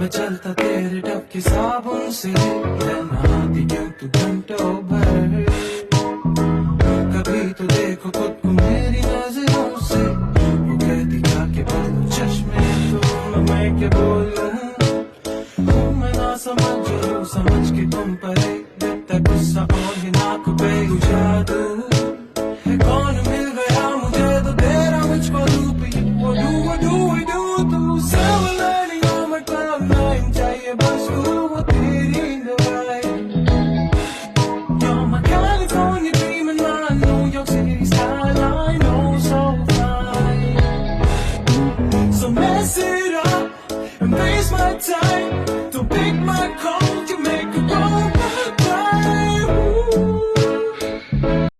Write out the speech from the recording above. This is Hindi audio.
मैं चलता तेरे टप के साबुन से, नहाती क्यों तू घंटों भर। कभी तो देखो खुद को मेरी नजरों से, वो कहती जाके बंद चश्मे तो मैं क्या बोलूं। मैं ना समझ जरूर समझ के तुम परे, देता गुस्सा और ये नाक पे तू जादू